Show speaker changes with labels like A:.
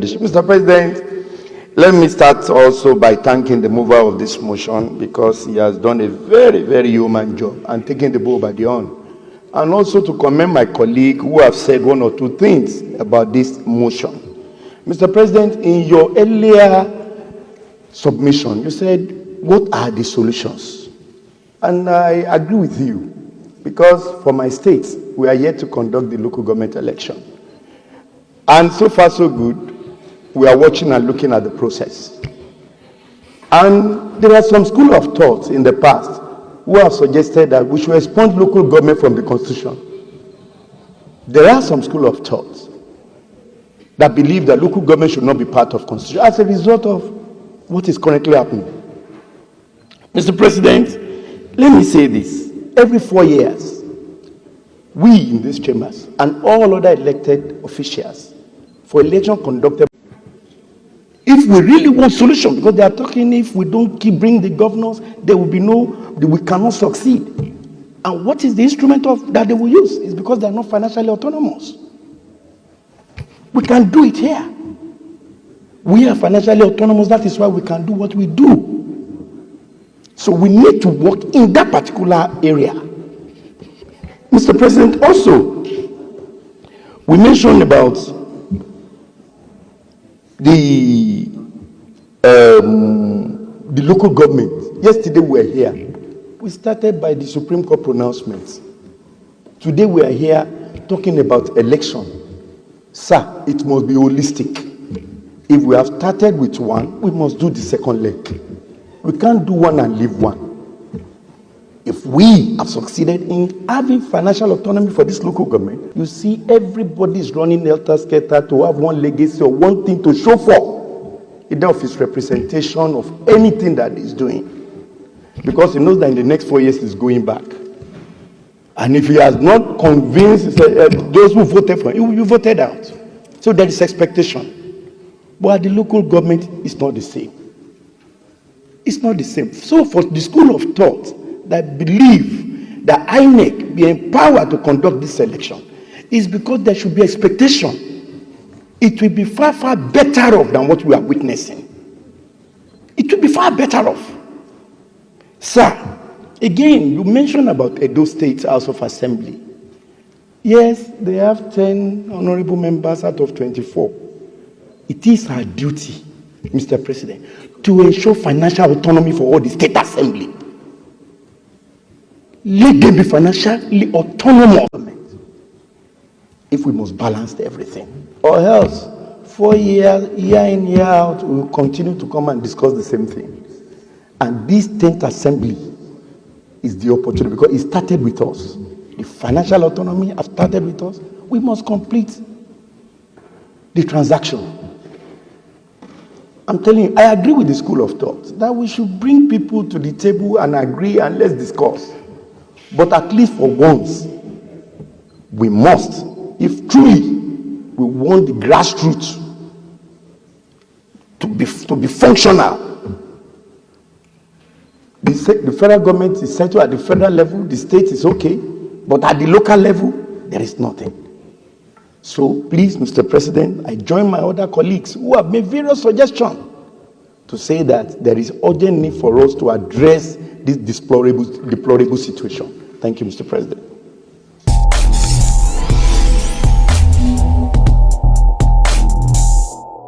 A: leadership. Mr. President, let me start also by thanking the mover of this motion because he has done a very, very human job and taken the bull by the horn. And also to commend my colleague who have said one or two things about this motion. Mr. President, in your earlier submission, you said, what are the solutions? And I agree with you because for my state, we are yet to conduct the local government election. And so far, so good. We are watching and looking at the process. And there are some school of thought in the past who have suggested that we should expunge local government from the Constitution. There are some school of thought that believe that local government should not be part of Constitution as a result of what is currently happening. Mr. President, let me say this. Every 4 years, we in these chambers and all other elected officials for election conducted, if we really want solution, because they are talking if we don't keep bringing the governors, there will be we cannot succeed. And what is the instrument of that they will use? It's because they are not financially autonomous. We can do it here. We are financially autonomous. That is why we can do what we do. So we need to work in that particular area. Mr. President, also, we mentioned about the local government. Yesterday we were here. We started by the Supreme Court pronouncements. Today we are here talking about election. Sir, it must be holistic. If we have started with one, we must do the second leg. We can't do one and leave one. If we have succeeded in having financial autonomy for this local government, you see everybody is running helter-skelter to have one legacy or one thing to show for, either of his representation of anything that he's doing. Because he knows that in the next 4 years he's going back. And if he has not convinced those who voted for him, you voted out. So there is expectation. But at the local government, it's not the same. It's not the same. So for the school of thought that believe that INEC be empowered to conduct this election is because there should be expectation. It will be far, far better off than what we are witnessing. It will be far better off. Sir, again, you mentioned about Edo State House of Assembly. Yes, they have 10 honorable members out of 24. It is our duty, Mr. President, to ensure financial autonomy for all the state assembly. Let them be financially autonomous if we must balance everything. Or else, 4 years, year in, year out, we will continue to come and discuss the same thing. And this 10th assembly is the opportunity because it started with us. The financial autonomy has started with us. We must complete the transaction. I'm telling you, I agree with the school of thought that we should bring people to the table and agree and let's discuss. But at least for once, we must, if truly we want the grassroots to be functional. The federal government is settled at the federal level, the state is okay, but at the local level, there is nothing. So please, Mr. President, I join my other colleagues who have made various suggestions to say that there is urgent need for us to address this deplorable situation. Thank you, Mr. President.